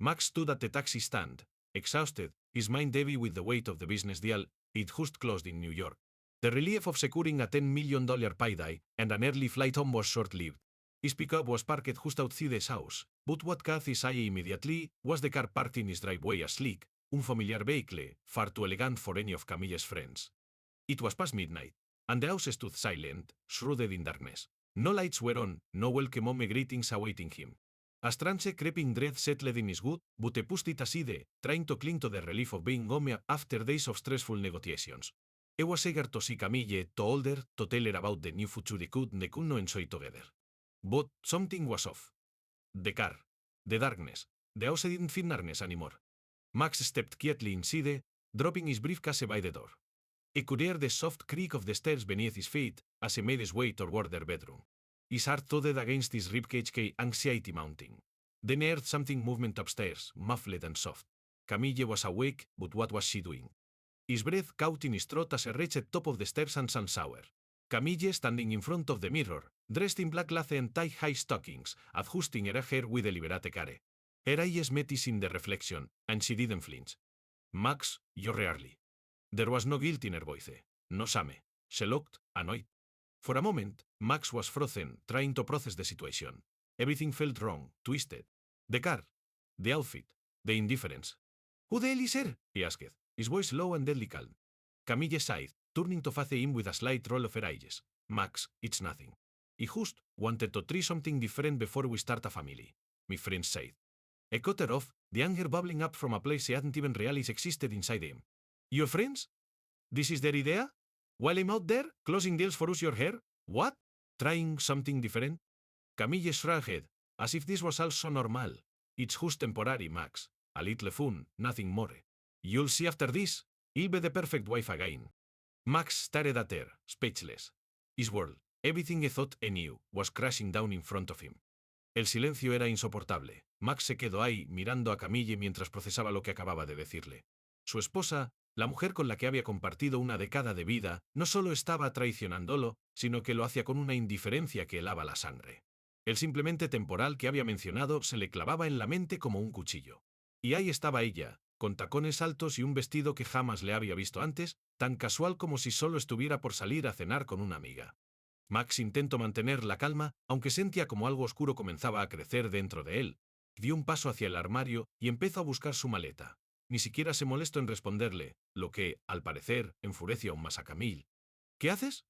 Max stood at the taxi stand, exhausted, his mind heavy with the weight of the business deal it just closed in New York. The relief of securing a $10 million payday and an early flight home was short-lived. His pickup was parked just outside his house, but what caught his eye immediately was the car parked in his driveway, a sleek, unfamiliar vehicle, far too elegant for any of Camille's friends. It was past midnight, and the house stood silent, shrouded in darkness. No lights were on, no welcome home greetings awaiting him. A strange creeping dread settled in his gut, but he pushed it aside, trying to cling to the relief of being home after days of stressful negotiations. He was eager to see Camille, to hold her, to tell her about the new future they could not enjoy together. But something was off. The car, the darkness, the house didn't fit darkness anymore. Max stepped quietly inside, dropping his briefcase by the door. He could hear the soft creak of the stairs beneath his feet as he made his way toward their bedroom. His heart thudded against his ribcage, anxiety mounting. Then he heard something movement upstairs, muffled and soft. Camille was awake, but what was she doing? His breath caught in his throat as he reached top of the stairs and sunsour. Camille standing in front of the mirror, dressed in black lace and thigh-high stockings, adjusting her hair with deliberate care. Her eyes met his in the reflection, and she didn't flinch. Max, you're early. There was no guilt in her voice, no shame. She looked annoyed. For a moment, Max was frozen, trying to process the situation. Everything felt wrong, twisted. The car, the outfit, the indifference. Who the hell is her? He asked, his voice low and deadly calm. Camille sighed, turning to face him with a slight roll of her eyes. Max, it's nothing. I just wanted to try something different before we start a family, my friends said. He cut her off, the anger bubbling up from a place he hadn't even realized existed inside him. Your friends? This is their idea? While I'm out there, closing deals for us your hair? What? Trying something different? Camille shrugged her head, as if this was also normal. It's just temporary, Max. A little fun, nothing more. You'll see after this, I'll be the perfect wife again. Max stared at her, speechless. His world, everything he thought he knew, was crashing down in front of him. El silencio era insoportable. Max se quedó ahí, mirando a Camille mientras procesaba lo que acababa de decirle. Su esposa, la mujer con la que había compartido una década de vida, no solo estaba traicionándolo, sino que lo hacía con una indiferencia que helaba la sangre. El simplemente temporal que había mencionado se le clavaba en la mente como un cuchillo. Y ahí estaba ella, con tacones altos y un vestido que jamás le había visto antes, tan casual como si solo estuviera por salir a cenar con una amiga. Max intentó mantener la calma, aunque sentía como algo oscuro comenzaba a crecer dentro de él. Dio un paso hacia el armario y empezó a buscar su maleta. Ni siquiera se molestó en responderle, lo que, al parecer, enfureció aún más a Camille. ¿Qué haces?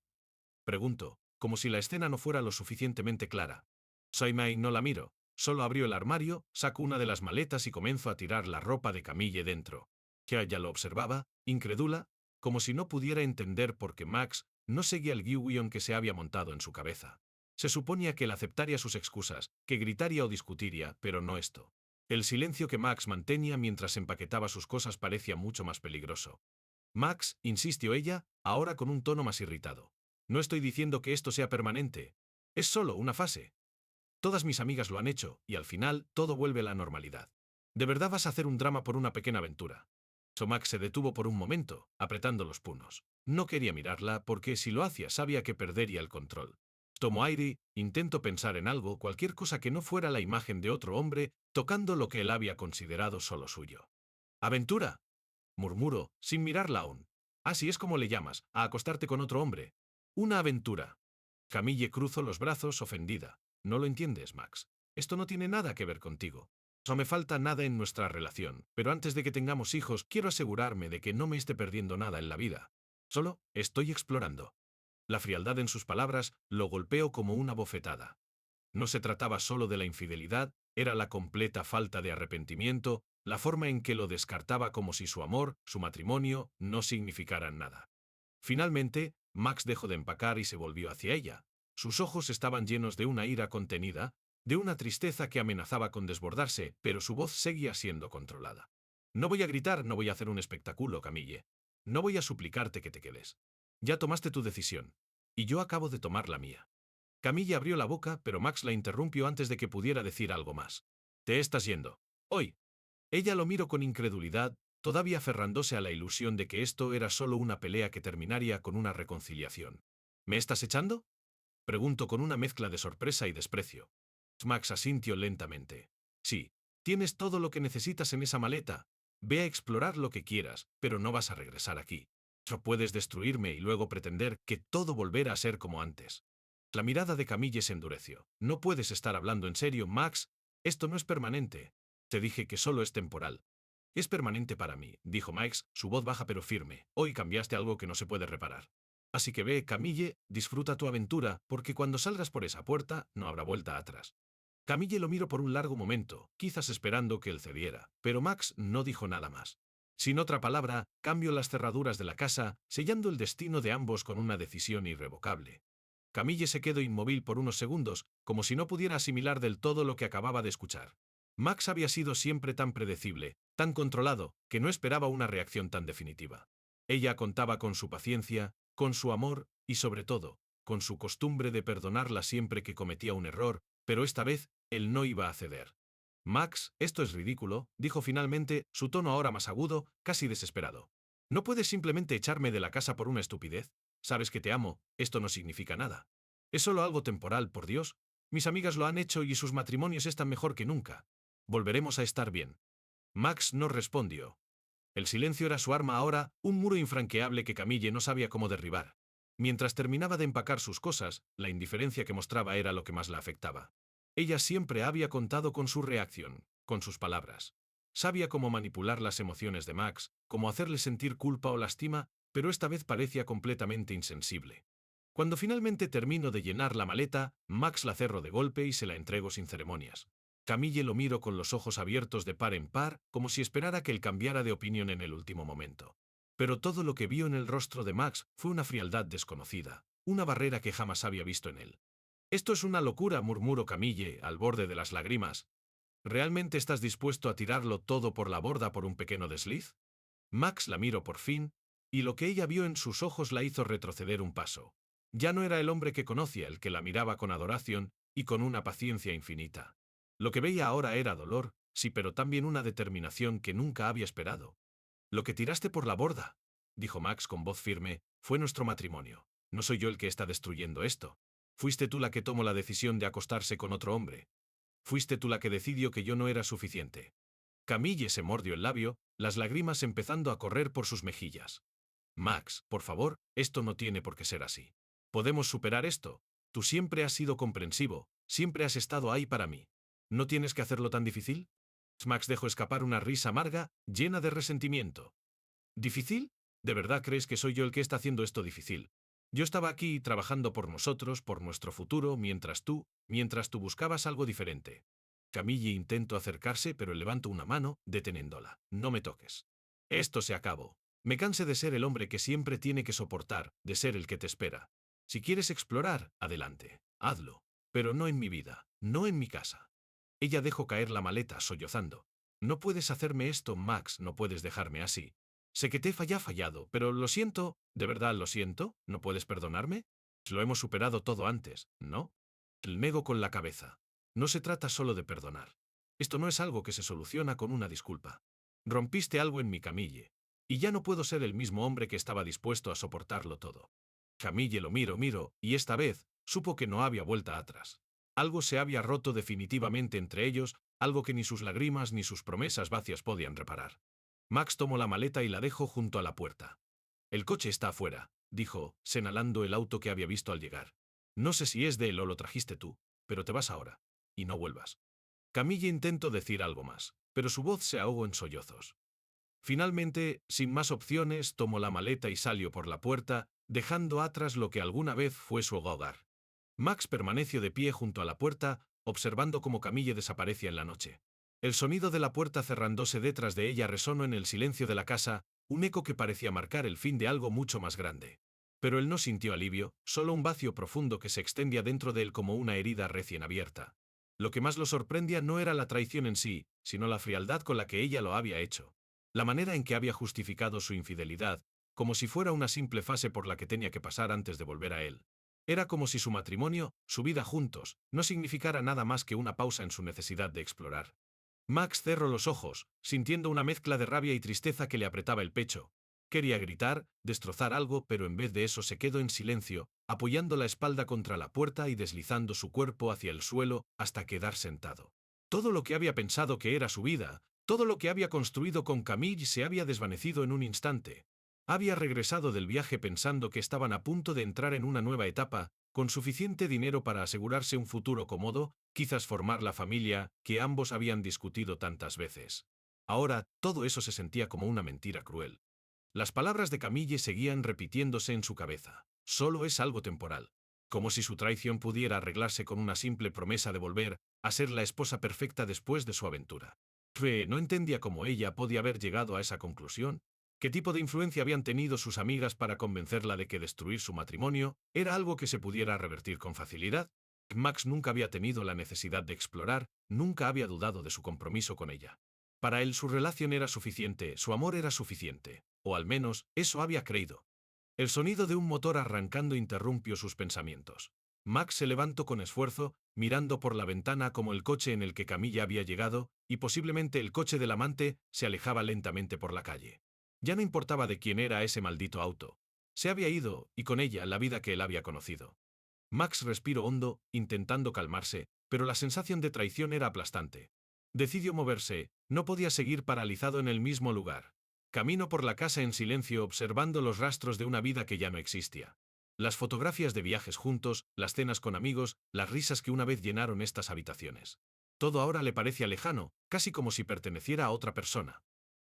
Preguntó, como si la escena no fuera lo suficientemente clara. Soy May, no la miro. Solo abrió el armario, sacó una de las maletas y comenzó a tirar la ropa de Camille dentro. Que ella lo observaba, incrédula, como si no pudiera entender por qué Max no seguía el guión que se había montado en su cabeza. Se suponía que él aceptaría sus excusas, que gritaría o discutiría, pero no esto. El silencio que Max mantenía mientras empaquetaba sus cosas parecía mucho más peligroso. Max, insistió ella, ahora con un tono más irritado. No estoy diciendo que esto sea permanente. Es solo una fase. Todas mis amigas lo han hecho, y al final, todo vuelve a la normalidad. ¿De verdad vas a hacer un drama por una pequeña aventura? Max se detuvo por un momento, apretando los puños. No quería mirarla porque si lo hacía sabía que perdería el control. Tomó aire, intentó pensar en algo, cualquier cosa que no fuera la imagen de otro hombre, tocando lo que él había considerado solo suyo. ¿Aventura? Murmuró, sin mirarla aún. Así es como le llamas, a acostarte con otro hombre. Una aventura. Camille cruzó los brazos, ofendida. No lo entiendes, Max. Esto no tiene nada que ver contigo. No me falta nada en nuestra relación, pero antes de que tengamos hijos quiero asegurarme de que no me esté perdiendo nada en la vida. Solo estoy explorando. La frialdad en sus palabras lo golpeó como una bofetada. No se trataba solo de la infidelidad, era la completa falta de arrepentimiento, la forma en que lo descartaba como si su amor, su matrimonio, no significaran nada. Finalmente, Max dejó de empacar y se volvió hacia ella. Sus ojos estaban llenos de una ira contenida, de una tristeza que amenazaba con desbordarse, pero su voz seguía siendo controlada. No voy a gritar, no voy a hacer un espectáculo, Camille. No voy a suplicarte que te quedes. Ya tomaste tu decisión. Y yo acabo de tomar la mía. Camille abrió la boca, pero Max la interrumpió antes de que pudiera decir algo más. Te estás yendo. Hoy. Ella lo miró con incredulidad, todavía aferrándose a la ilusión de que esto era solo una pelea que terminaría con una reconciliación. ¿Me estás echando? Preguntó con una mezcla de sorpresa y desprecio. Max asintió lentamente. Sí, Tienes todo lo que necesitas en esa maleta. Ve a explorar lo que quieras, pero no vas a regresar aquí. No puedes destruirme y luego pretender que todo volverá a ser como antes. La mirada de Camille se endureció. No puedes estar hablando en serio, Max. Esto no es permanente. Te dije que solo es temporal. Es permanente para mí, dijo Max, su voz baja pero firme. Hoy cambiaste algo que no se puede reparar. Así que ve, Camille, disfruta tu aventura, porque cuando salgas por esa puerta no habrá vuelta atrás. Camille lo miró por un largo momento, quizás esperando que él cediera, pero Max no dijo nada más. Sin otra palabra, cambió las cerraduras de la casa, sellando el destino de ambos con una decisión irrevocable. Camille se quedó inmóvil por unos segundos, como si no pudiera asimilar del todo lo que acababa de escuchar. Max había sido siempre tan predecible, tan controlado, que no esperaba una reacción tan definitiva. Ella contaba con su paciencia, con su amor y, sobre todo, con su costumbre de perdonarla siempre que cometía un error, pero esta vez él no iba a ceder. Max, esto es ridículo, dijo finalmente, su tono ahora más agudo, casi desesperado. ¿No puedes simplemente echarme de la casa por una estupidez? Sabes que te amo, esto no significa nada. Es solo algo temporal, por Dios. Mis amigas lo han hecho y sus matrimonios están mejor que nunca. Volveremos a estar bien. Max no respondió. El silencio era su arma ahora, un muro infranqueable que Camille no sabía cómo derribar. Mientras terminaba de empacar sus cosas, la indiferencia que mostraba era lo que más la afectaba. Ella siempre había contado con su reacción, con sus palabras. Sabía cómo manipular las emociones de Max, cómo hacerle sentir culpa o lástima, pero esta vez parecía completamente insensible. Cuando finalmente terminó de llenar la maleta, Max la cerró de golpe y se la entregó sin ceremonias. Camille lo miró con los ojos abiertos de par en par, como si esperara que él cambiara de opinión en el último momento. Pero todo lo que vio en el rostro de Max fue una frialdad desconocida, una barrera que jamás había visto en él. «Esto es una locura», murmuró Camille, al borde de las lágrimas. «¿Realmente estás dispuesto a tirarlo todo por la borda por un pequeño desliz?» Max la miró por fin, y lo que ella vio en sus ojos la hizo retroceder un paso. Ya no era el hombre que conocía el que la miraba con adoración y con una paciencia infinita. Lo que veía ahora era dolor, sí, pero también una determinación que nunca había esperado. «Lo que tiraste por la borda», dijo Max con voz firme, «fue nuestro matrimonio. No soy yo el que está destruyendo esto. Fuiste tú la que tomó la decisión de acostarse con otro hombre. Fuiste tú la que decidió que yo no era suficiente». Camille se mordió el labio, las lágrimas empezando a correr por sus mejillas. «Max, por favor, esto no tiene por qué ser así. Podemos superar esto. Tú siempre has sido comprensivo, siempre has estado ahí para mí. ¿No tienes que hacerlo tan difícil?» Max dejó escapar una risa amarga, llena de resentimiento. ¿Difícil? ¿De verdad crees que soy yo el que está haciendo esto difícil? Yo estaba aquí trabajando por nosotros, por nuestro futuro, mientras tú buscabas algo diferente. Camille intentó acercarse, pero él levantó una mano, deteniéndola. «No me toques. Esto se acabó. Me cansé de ser el hombre que siempre tiene que soportar, de ser el que te espera. Si quieres explorar, adelante, hazlo. Pero no en mi vida, no en mi casa». Ella dejó caer la maleta, sollozando. «No puedes hacerme esto, Max, no puedes dejarme así. Sé que te he fallado, pero lo siento, de verdad lo siento, ¿no puedes perdonarme? Lo hemos superado todo antes, ¿no?» El negó con la cabeza. «No se trata solo de perdonar. Esto no es algo que se soluciona con una disculpa. Rompiste algo en mi, Camille. Y ya no puedo ser el mismo hombre que estaba dispuesto a soportarlo todo». Camille lo miró, y esta vez supo que no había vuelta atrás. Algo se había roto definitivamente entre ellos, algo que ni sus lágrimas ni sus promesas vacías podían reparar. Max tomó la maleta y la dejó junto a la puerta. «El coche está afuera», dijo, señalando el auto que había visto al llegar. «No sé si es de él o lo trajiste tú, pero te vas ahora. Y no vuelvas». Camille intentó decir algo más, pero su voz se ahogó en sollozos. Finalmente, sin más opciones, tomó la maleta y salió por la puerta, dejando atrás lo que alguna vez fue su hogar. Max permaneció de pie junto a la puerta, observando cómo Camille desaparecía en la noche. El sonido de la puerta cerrándose detrás de ella resonó en el silencio de la casa, un eco que parecía marcar el fin de algo mucho más grande. Pero él no sintió alivio, solo un vacío profundo que se extendía dentro de él como una herida recién abierta. Lo que más lo sorprendía no era la traición en sí, sino la frialdad con la que ella lo había hecho. La manera en que había justificado su infidelidad, como si fuera una simple fase por la que tenía que pasar antes de volver a él. Era como si su matrimonio, su vida juntos, no significara nada más que una pausa en su necesidad de explorar. Max cerró los ojos, sintiendo una mezcla de rabia y tristeza que le apretaba el pecho. Quería gritar, destrozar algo, pero en vez de eso se quedó en silencio, apoyando la espalda contra la puerta y deslizando su cuerpo hacia el suelo hasta quedar sentado. Todo lo que había pensado que era su vida, todo lo que había construido con Camille se había desvanecido en un instante. Había regresado del viaje pensando que estaban a punto de entrar en una nueva etapa, con suficiente dinero para asegurarse un futuro cómodo, quizás formar la familia que ambos habían discutido tantas veces. Ahora, todo eso se sentía como una mentira cruel. Las palabras de Camille seguían repitiéndose en su cabeza. Solo es algo temporal. Como si su traición pudiera arreglarse con una simple promesa de volver a ser la esposa perfecta después de su aventura. Rue no entendía cómo ella podía haber llegado a esa conclusión. ¿Qué tipo de influencia habían tenido sus amigas para convencerla de que destruir su matrimonio era algo que se pudiera revertir con facilidad? Max nunca había tenido la necesidad de explorar, nunca había dudado de su compromiso con ella. Para él su relación era suficiente, su amor era suficiente, o al menos eso había creído. El sonido de un motor arrancando interrumpió sus pensamientos. Max se levantó con esfuerzo, mirando por la ventana como el coche en el que Camilla había llegado, y posiblemente el coche del amante, se alejaba lentamente por la calle. Ya no importaba de quién era ese maldito auto. Se había ido, y con ella la vida que él había conocido. Max respiró hondo, intentando calmarse, pero la sensación de traición era aplastante. Decidió moverse, no podía seguir paralizado en el mismo lugar. Caminó por la casa en silencio observando los rastros de una vida que ya no existía. Las fotografías de viajes juntos, las cenas con amigos, las risas que una vez llenaron estas habitaciones. Todo ahora le parecía lejano, casi como si perteneciera a otra persona.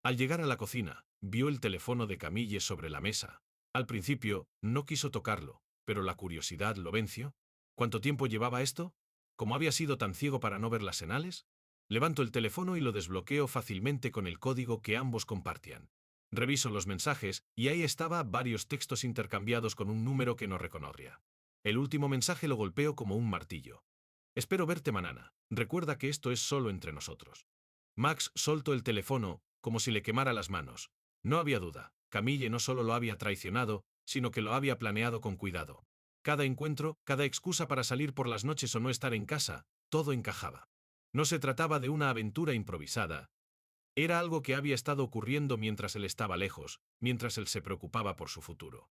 Al llegar a la cocina, vio el teléfono de Camille sobre la mesa. Al principio, no quiso tocarlo, pero la curiosidad lo venció. ¿Cuánto tiempo llevaba esto? ¿Cómo había sido tan ciego para no ver las señales? Levanto el teléfono y lo desbloqueo fácilmente con el código que ambos compartían. Reviso los mensajes, y ahí estaba varios textos intercambiados con un número que no reconocía. El último mensaje lo golpeo como un martillo. Espero verte mañana. Recuerda que esto es solo entre nosotros. Max soltó el teléfono, como si le quemara las manos. No había duda, Camille no solo lo había traicionado, sino que lo había planeado con cuidado. Cada encuentro, cada excusa para salir por las noches o no estar en casa, todo encajaba. No se trataba de una aventura improvisada. Era algo que había estado ocurriendo mientras él estaba lejos, mientras él se preocupaba por su futuro.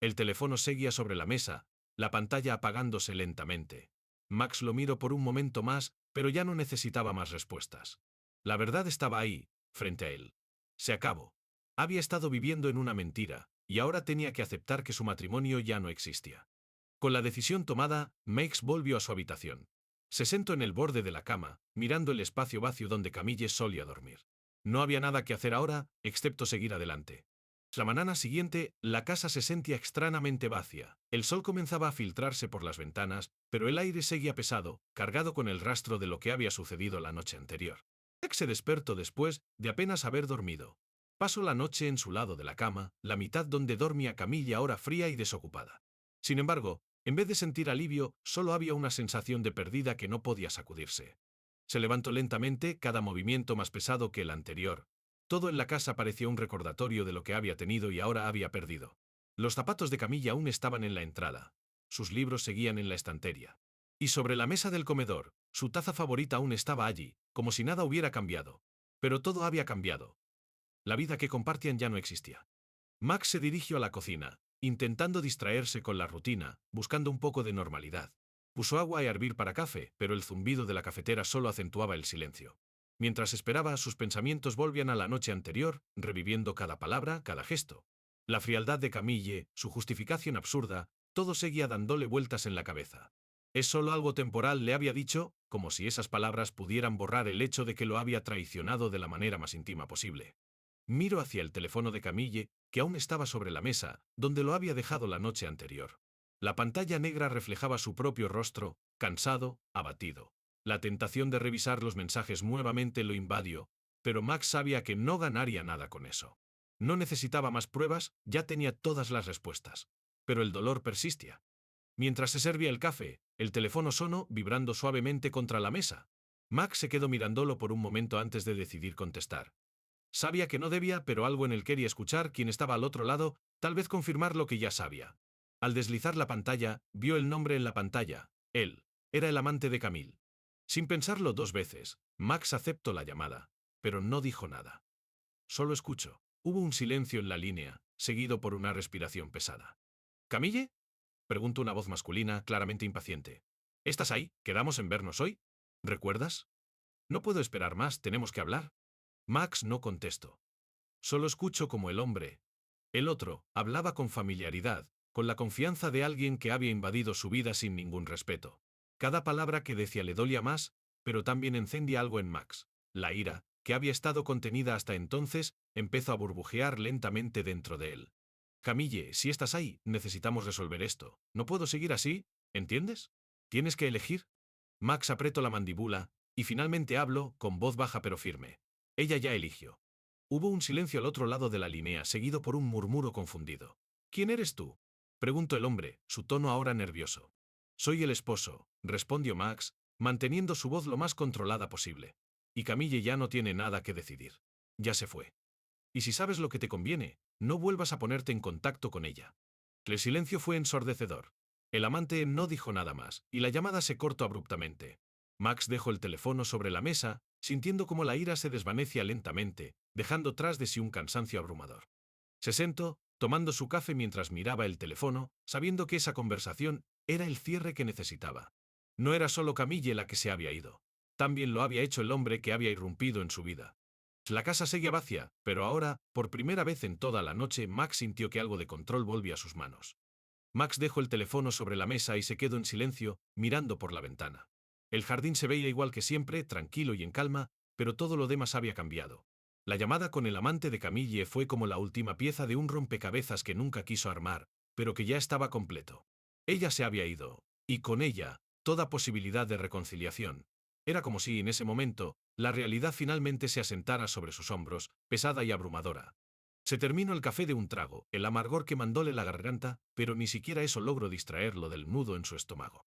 El teléfono seguía sobre la mesa, la pantalla apagándose lentamente. Max lo miró por un momento más, pero ya no necesitaba más respuestas. La verdad estaba ahí, frente a él. Se acabó. Había estado viviendo en una mentira, y ahora tenía que aceptar que su matrimonio ya no existía. Con la decisión tomada, Max volvió a su habitación. Se sentó en el borde de la cama, mirando el espacio vacío donde Camille solía dormir. No había nada que hacer ahora, excepto seguir adelante. La mañana siguiente, la casa se sentía extrañamente vacía. El sol comenzaba a filtrarse por las ventanas, pero el aire seguía pesado, cargado con el rastro de lo que había sucedido la noche anterior. Jack se despertó después de apenas haber dormido. Pasó la noche en su lado de la cama, la mitad donde dormía Camilla ahora fría y desocupada. Sin embargo, en vez de sentir alivio, solo había una sensación de pérdida que no podía sacudirse. Se levantó lentamente, cada movimiento más pesado que el anterior. Todo en la casa parecía un recordatorio de lo que había tenido y ahora había perdido. Los zapatos de Camilla aún estaban en la entrada. Sus libros seguían en la estantería. Y sobre la mesa del comedor, su taza favorita aún estaba allí, como si nada hubiera cambiado. Pero todo había cambiado. La vida que compartían ya no existía. Max se dirigió a la cocina, intentando distraerse con la rutina, buscando un poco de normalidad. Puso agua a hervir para café, pero el zumbido de la cafetera solo acentuaba el silencio. Mientras esperaba, sus pensamientos volvían a la noche anterior, reviviendo cada palabra, cada gesto. La frialdad de Camille, su justificación absurda, todo seguía dándole vueltas en la cabeza. Es solo algo temporal, le había dicho, como si esas palabras pudieran borrar el hecho de que lo había traicionado de la manera más íntima posible. Miro hacia el teléfono de Camille, que aún estaba sobre la mesa, donde lo había dejado la noche anterior. La pantalla negra reflejaba su propio rostro, cansado, abatido. La tentación de revisar los mensajes nuevamente lo invadió, pero Max sabía que no ganaría nada con eso. No necesitaba más pruebas, ya tenía todas las respuestas. Pero el dolor persistía. Mientras se servía el café, el teléfono sonó, vibrando suavemente contra la mesa. Max se quedó mirándolo por un momento antes de decidir contestar. Sabía que no debía, pero algo en él quería escuchar quién estaba al otro lado, tal vez confirmar lo que ya sabía. Al deslizar la pantalla, vio el nombre en la pantalla. Él. Era el amante de Camille. Sin pensarlo dos veces, Max aceptó la llamada, pero no dijo nada. Solo escuchó. Hubo un silencio en la línea, seguido por una respiración pesada. ¿Camille? Preguntó una voz masculina, claramente impaciente. ¿Estás ahí? ¿Quedamos en vernos hoy? ¿Recuerdas? No puedo esperar más, ¿tenemos que hablar? Max no contestó. Solo escucho como el hombre. El otro hablaba con familiaridad, con la confianza de alguien que había invadido su vida sin ningún respeto. Cada palabra que decía le dolía más, pero también encendía algo en Max. La ira, que había estado contenida hasta entonces, empezó a burbujear lentamente dentro de él. Camille, si estás ahí, necesitamos resolver esto. No puedo seguir así, ¿entiendes? Tienes que elegir. Max apretó la mandíbula, y finalmente habló, con voz baja pero firme. Ella ya eligió. Hubo un silencio al otro lado de la línea, seguido por un murmuro confundido. ¿Quién eres tú? Preguntó el hombre, su tono ahora nervioso. Soy el esposo, respondió Max, manteniendo su voz lo más controlada posible. Y Camille ya no tiene nada que decidir. Ya se fue. Y si sabes lo que te conviene, no vuelvas a ponerte en contacto con ella. El silencio fue ensordecedor. El amante no dijo nada más, y la llamada se cortó abruptamente. Max dejó el teléfono sobre la mesa, sintiendo como la ira se desvanecía lentamente, dejando tras de sí un cansancio abrumador. Se sentó, tomando su café mientras miraba el teléfono, sabiendo que esa conversación era el cierre que necesitaba. No era solo Camille la que se había ido. También lo había hecho el hombre que había irrumpido en su vida. La casa seguía vacía, pero ahora, por primera vez en toda la noche, Max sintió que algo de control volvía a sus manos. Max dejó el teléfono sobre la mesa y se quedó en silencio, mirando por la ventana. El jardín se veía igual que siempre, tranquilo y en calma, pero todo lo demás había cambiado. La llamada con el amante de Camille fue como la última pieza de un rompecabezas que nunca quiso armar, pero que ya estaba completo. Ella se había ido, y con ella, toda posibilidad de reconciliación. Era como si, en ese momento, la realidad finalmente se asentara sobre sus hombros, pesada y abrumadora. Se terminó el café de un trago, el amargor que mandóle la garganta, pero ni siquiera eso logró distraerlo del nudo en su estómago.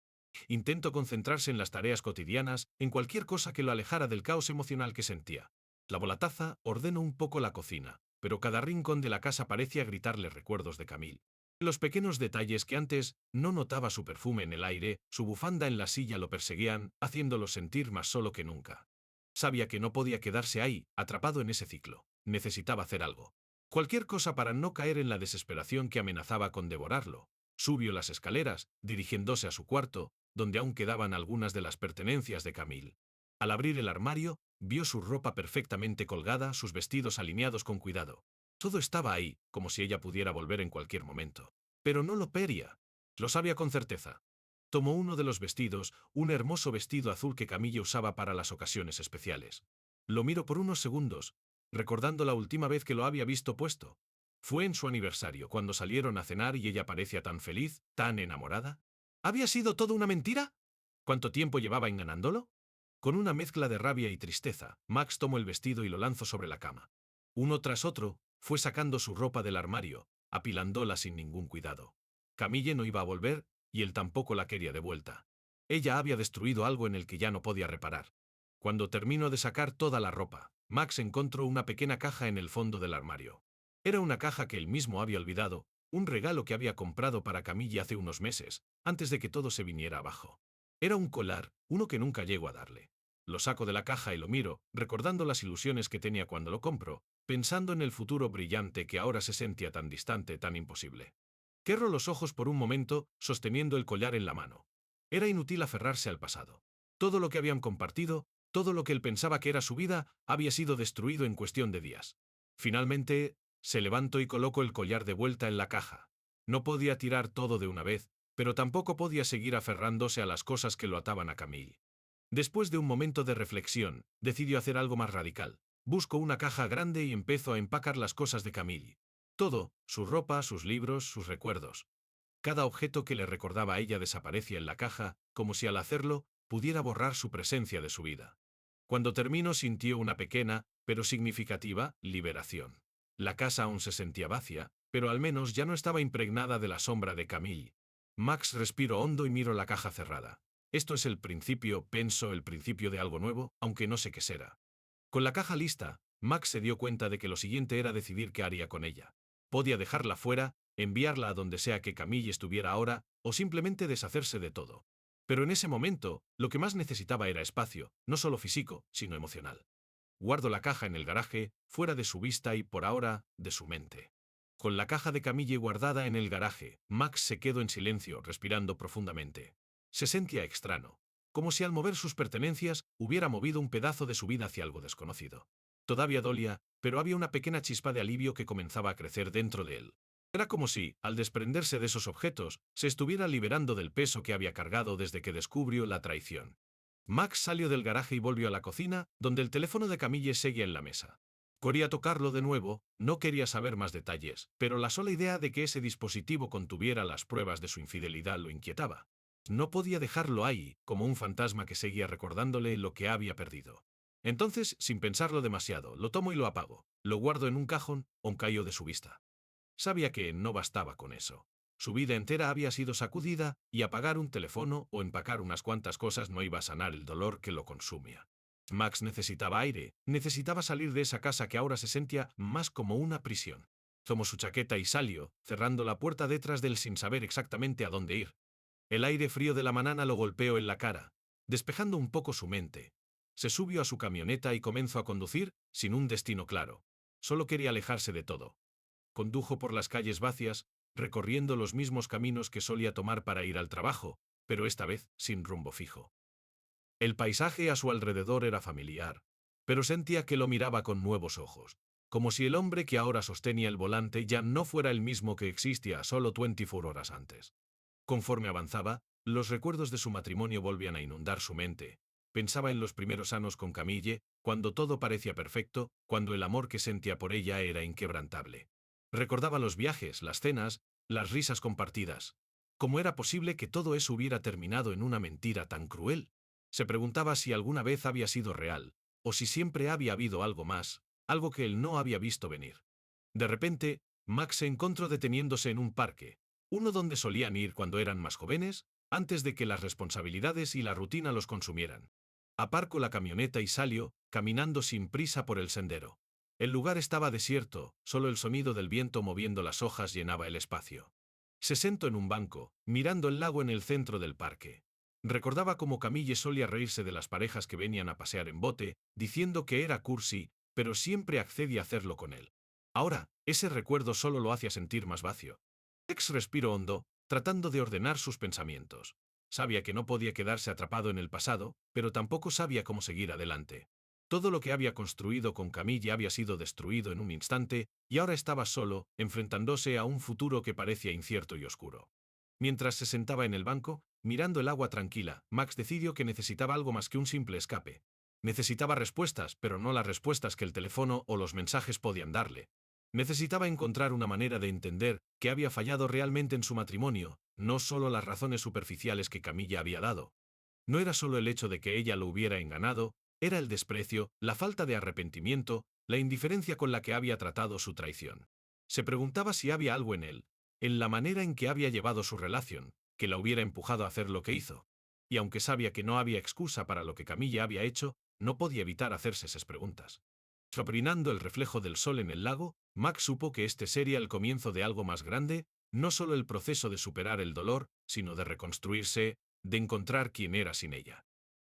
Intentó concentrarse en las tareas cotidianas, en cualquier cosa que lo alejara del caos emocional que sentía. Lavó la taza, ordenó un poco la cocina, pero cada rincón de la casa parecía gritarle recuerdos de Camille. Los pequeños detalles que antes no notaba, su perfume en el aire, su bufanda en la silla, lo perseguían, haciéndolo sentir más solo que nunca. Sabía que no podía quedarse ahí, atrapado en ese ciclo. Necesitaba hacer algo. Cualquier cosa para no caer en la desesperación que amenazaba con devorarlo. Subió las escaleras, dirigiéndose a su cuarto, donde aún quedaban algunas de las pertenencias de Camille. Al abrir el armario, vio su ropa perfectamente colgada, sus vestidos alineados con cuidado. Todo estaba ahí, como si ella pudiera volver en cualquier momento. Pero no lo quería. Lo sabía con certeza. Tomó uno de los vestidos, un hermoso vestido azul que Camille usaba para las ocasiones especiales. Lo miró por unos segundos, recordando la última vez que lo había visto puesto. Fue en su aniversario, cuando salieron a cenar y ella parecía tan feliz, tan enamorada. ¿Había sido todo una mentira? ¿Cuánto tiempo llevaba enganándolo? Con una mezcla de rabia y tristeza, Max tomó el vestido y lo lanzó sobre la cama. Uno tras otro, fue sacando su ropa del armario, apilándola sin ningún cuidado. Camille no iba a volver, y él tampoco la quería de vuelta. Ella había destruido algo en el que ya no podía reparar. Cuando terminó de sacar toda la ropa, Max encontró una pequeña caja en el fondo del armario. Era una caja que él mismo había olvidado, un regalo que había comprado para Camille hace unos meses, antes de que todo se viniera abajo. Era un collar, uno que nunca llegó a darle. Lo saco de la caja y lo miro, recordando las ilusiones que tenía cuando lo compró, pensando en el futuro brillante que ahora se sentía tan distante, tan imposible. Cerró los ojos por un momento, sosteniendo el collar en la mano. Era inútil aferrarse al pasado. Todo lo que habían compartido, todo lo que él pensaba que era su vida, había sido destruido en cuestión de días. Finalmente, se levantó y colocó el collar de vuelta en la caja. No podía tirar todo de una vez, pero tampoco podía seguir aferrándose a las cosas que lo ataban a Camille. Después de un momento de reflexión, decidió hacer algo más radical. Buscó una caja grande y empezó a empacar las cosas de Camille. Todo, su ropa, sus libros, sus recuerdos. Cada objeto que le recordaba a ella desaparecía en la caja, como si al hacerlo, pudiera borrar su presencia de su vida. Cuando terminó sintió una pequeña, pero significativa, liberación. La casa aún se sentía vacía, pero al menos ya no estaba impregnada de la sombra de Camille. Max respiró hondo y miró la caja cerrada. Esto es el principio, pensó, el principio de algo nuevo, aunque no sé qué será. Con la caja lista, Max se dio cuenta de que lo siguiente era decidir qué haría con ella. Podía dejarla fuera, enviarla a donde sea que Camille estuviera ahora, o simplemente deshacerse de todo. Pero en ese momento, lo que más necesitaba era espacio, no solo físico, sino emocional. Guardó la caja en el garaje, fuera de su vista y, por ahora, de su mente. Con la caja de Camille guardada en el garaje, Max se quedó en silencio, respirando profundamente. Se sentía extraño. como si al mover sus pertenencias hubiera movido un pedazo de su vida hacia algo desconocido. Todavía dolía, pero había una pequeña chispa de alivio que comenzaba a crecer dentro de él. Era como si, al desprenderse de esos objetos, se estuviera liberando del peso que había cargado desde que descubrió la traición. Max salió del garaje y volvió a la cocina, donde el teléfono de Camille seguía en la mesa. Quería tocarlo de nuevo, no quería saber más detalles, pero la sola idea de que ese dispositivo contuviera las pruebas de su infidelidad lo inquietaba. No podía dejarlo ahí, como un fantasma que seguía recordándole lo que había perdido. Entonces, sin pensarlo demasiado, lo tomo y lo apago, lo guardo en un cajón o cayó de su vista. Sabía que no bastaba con eso. Su vida entera había sido sacudida y apagar un teléfono o empacar unas cuantas cosas no iba a sanar el dolor que lo consumía. Max necesitaba aire, necesitaba salir de esa casa que ahora se sentía más como una prisión. Tomó su chaqueta y salió, cerrando la puerta detrás de él sin saber exactamente a dónde ir. El aire frío de la mañana lo golpeó en la cara, despejando un poco su mente. Se subió a su camioneta y comenzó a conducir, sin un destino claro. Solo quería alejarse de todo. Condujo por las calles vacías, recorriendo los mismos caminos que solía tomar para ir al trabajo, pero esta vez sin rumbo fijo. El paisaje a su alrededor era familiar, pero sentía que lo miraba con nuevos ojos, como si el hombre que ahora sostenía el volante ya no fuera el mismo que existía solo 24 horas antes. Conforme avanzaba, los recuerdos de su matrimonio volvían a inundar su mente. Pensaba en los primeros años con Camille, cuando todo parecía perfecto, cuando el amor que sentía por ella era inquebrantable. Recordaba los viajes, las cenas, las risas compartidas. ¿Cómo era posible que todo eso hubiera terminado en una mentira tan cruel? Se preguntaba si alguna vez había sido real, o si siempre había habido algo más, algo que él no había visto venir. De repente, Max se encontró deteniéndose en un parque, uno donde solían ir cuando eran más jóvenes, antes de que las responsabilidades y la rutina los consumieran. Aparcó la camioneta y salió, caminando sin prisa por el sendero. El lugar estaba desierto, solo el sonido del viento moviendo las hojas llenaba el espacio. Se sentó en un banco, mirando el lago en el centro del parque. Recordaba cómo Camille solía reírse de las parejas que venían a pasear en bote, diciendo que era cursi, pero siempre accedía a hacerlo con él. Ahora, ese recuerdo solo lo hacía sentir más vacío. Max respiró hondo, tratando de ordenar sus pensamientos. Sabía que no podía quedarse atrapado en el pasado, pero tampoco sabía cómo seguir adelante. Todo lo que había construido con Camille había sido destruido en un instante, y ahora estaba solo, enfrentándose a un futuro que parecía incierto y oscuro. Mientras se sentaba en el banco, mirando el agua tranquila, Max decidió que necesitaba algo más que un simple escape. Necesitaba respuestas, pero no las respuestas que el teléfono o los mensajes podían darle. Necesitaba encontrar una manera de entender que había fallado realmente en su matrimonio, no solo las razones superficiales que Camilla había dado. No era solo el hecho de que ella lo hubiera engañado, era el desprecio, la falta de arrepentimiento, la indiferencia con la que había tratado su traición. Se preguntaba si había algo en él, en la manera en que había llevado su relación, que la hubiera empujado a hacer lo que hizo. Y aunque sabía que no había excusa para lo que Camilla había hecho, no podía evitar hacerse esas preguntas. Soprinando el reflejo del sol en el lago, Max supo que este sería el comienzo de algo más grande, no solo el proceso de superar el dolor, sino de reconstruirse, de encontrar quién era sin ella.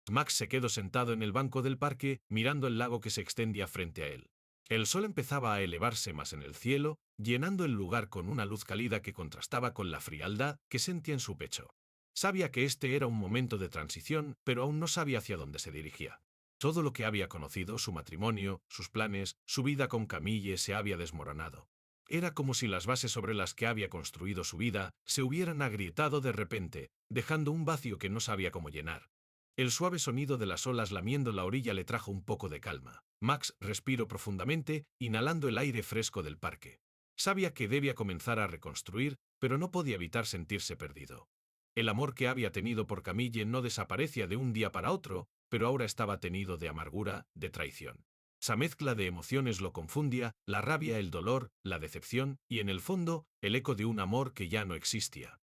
Max se quedó sentado en el banco del parque, mirando el lago que se extendía frente a él. El sol empezaba a elevarse más en el cielo, llenando el lugar con una luz cálida que contrastaba con la frialdad que sentía en su pecho. Sabía que este era un momento de transición, pero aún no sabía hacia dónde se dirigía. Todo lo que había conocido, su matrimonio, sus planes, su vida con Camille se había desmoronado. Era como si las bases sobre las que había construido su vida se hubieran agrietado de repente, dejando un vacío que no sabía cómo llenar. El suave sonido de las olas lamiendo la orilla le trajo un poco de calma. Max respiró profundamente, inhalando el aire fresco del parque. Sabía que debía comenzar a reconstruir, pero no podía evitar sentirse perdido. El amor que había tenido por Camille no desaparecía de un día para otro, pero ahora estaba tenido de amargura, de traición. Esa mezcla de emociones lo confundía, la rabia, el dolor, la decepción y, en el fondo, el eco de un amor que ya no existía.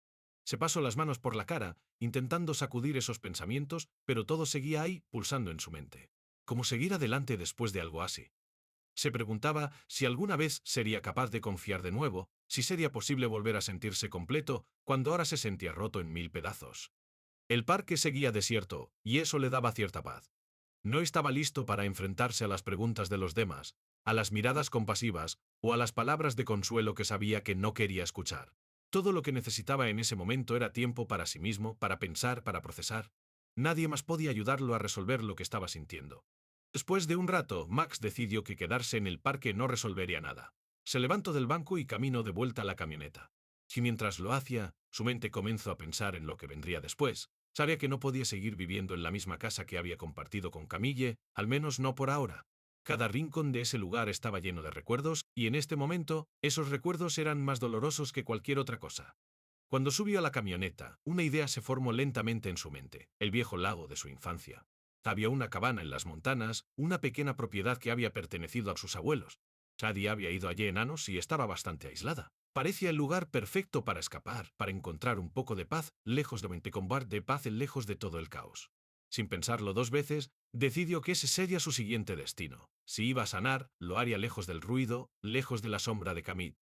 Se pasó las manos por la cara, intentando sacudir esos pensamientos, pero todo seguía ahí, pulsando en su mente. ¿Cómo seguir adelante después de algo así? Se preguntaba si alguna vez sería capaz de confiar de nuevo, si sería posible volver a sentirse completo, cuando ahora se sentía roto en mil pedazos. El parque seguía desierto, y eso le daba cierta paz. No estaba listo para enfrentarse a las preguntas de los demás, a las miradas compasivas o a las palabras de consuelo que sabía que no quería escuchar. Todo lo que necesitaba en ese momento era tiempo para sí mismo, para pensar, para procesar. Nadie más podía ayudarlo a resolver lo que estaba sintiendo. Después de un rato, Max decidió que quedarse en el parque no resolvería nada. Se levantó del banco y caminó de vuelta a la camioneta. Y mientras lo hacía, su mente comenzó a pensar en lo que vendría después. Sabía que no podía seguir viviendo en la misma casa que había compartido con Camille, al menos no por ahora. Cada rincón de ese lugar estaba lleno de recuerdos, y en este momento, esos recuerdos eran más dolorosos que cualquier otra cosa. Cuando subió a la camioneta, una idea se formó lentamente en su mente: el viejo lago de su infancia. Había una cabana en las montanas, una pequeña propiedad que había pertenecido a sus abuelos. Sadie había ido allí en años y estaba bastante aislada. Parecía el lugar perfecto para escapar, para encontrar un poco de paz, lejos de paz, lejos de todo el caos. Sin pensarlo dos veces, decidió que ese sería su siguiente destino. Si iba a sanar, lo haría lejos del ruido, lejos de la sombra de Camille.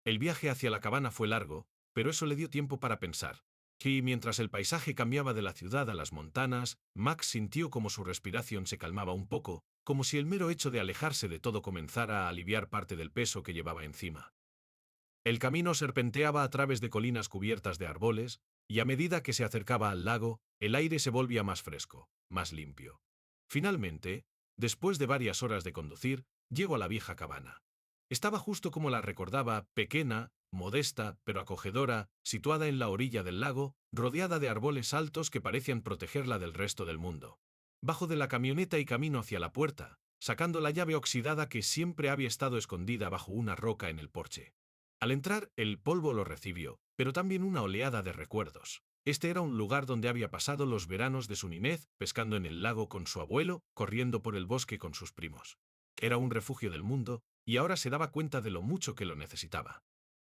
El viaje hacia la cabana fue largo, pero eso le dio tiempo para pensar. Y mientras el paisaje cambiaba de la ciudad a las montanas, Max sintió como su respiración se calmaba un poco, como si el mero hecho de alejarse de todo comenzara a aliviar parte del peso que llevaba encima. El camino serpenteaba a través de colinas cubiertas de árboles, y a medida que se acercaba al lago, el aire se volvía más fresco, más limpio. Finalmente, después de varias horas de conducir, llegó a la vieja cabana. Estaba justo como la recordaba, pequeña, modesta, pero acogedora, situada en la orilla del lago, rodeada de árboles altos que parecían protegerla del resto del mundo. Bajo de la camioneta y camino hacia la puerta, sacando la llave oxidada que siempre había estado escondida bajo una roca en el porche. Al entrar, el polvo lo recibió, pero también una oleada de recuerdos. Este era un lugar donde había pasado los veranos de su niñez, pescando en el lago con su abuelo, corriendo por el bosque con sus primos. Era un refugio del mundo, y ahora se daba cuenta de lo mucho que lo necesitaba.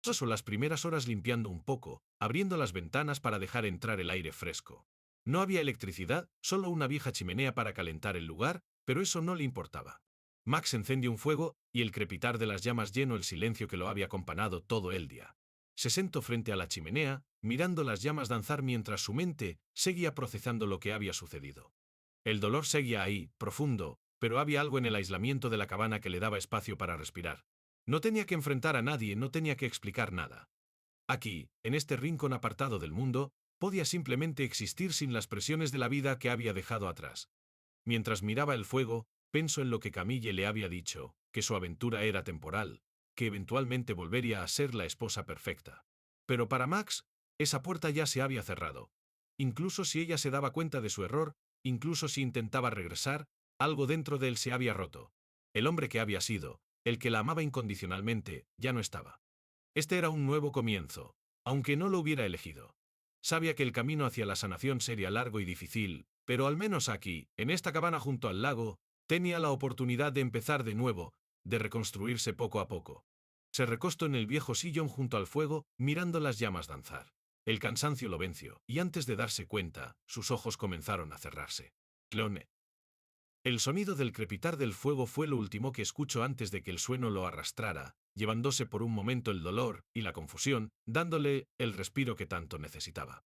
Pasó las primeras horas limpiando un poco, abriendo las ventanas para dejar entrar el aire fresco. No había electricidad, solo una vieja chimenea para calentar el lugar, pero eso no le importaba. Max encendió un fuego, y el crepitar de las llamas llenó el silencio que lo había acompañado todo el día. Se sentó frente a la chimenea, mirando las llamas danzar mientras su mente seguía procesando lo que había sucedido. El dolor seguía ahí, profundo, pero había algo en el aislamiento de la cabana que le daba espacio para respirar. No tenía que enfrentar a nadie, no tenía que explicar nada. Aquí, en este rincón apartado del mundo, podía simplemente existir sin las presiones de la vida que había dejado atrás. Mientras miraba el fuego, pensó en lo que Camille le había dicho, que su aventura era temporal, que eventualmente volvería a ser la esposa perfecta. Pero para Max, esa puerta ya se había cerrado. Incluso si ella se daba cuenta de su error, incluso si intentaba regresar, algo dentro de él se había roto. El hombre que había sido, el que la amaba incondicionalmente, ya no estaba. Este era un nuevo comienzo, aunque no lo hubiera elegido. Sabía que el camino hacia la sanación sería largo y difícil, pero al menos aquí, en esta cabana junto al lago, tenía la oportunidad de empezar de nuevo, de reconstruirse poco a poco. Se recostó en el viejo sillón junto al fuego, mirando las llamas danzar. El cansancio lo venció, y antes de darse cuenta, sus ojos comenzaron a cerrarse. Clone. El sonido del crepitar del fuego fue lo último que escuchó antes de que el sueño lo arrastrara, llevándose por un momento el dolor y la confusión, dándole el respiro que tanto necesitaba.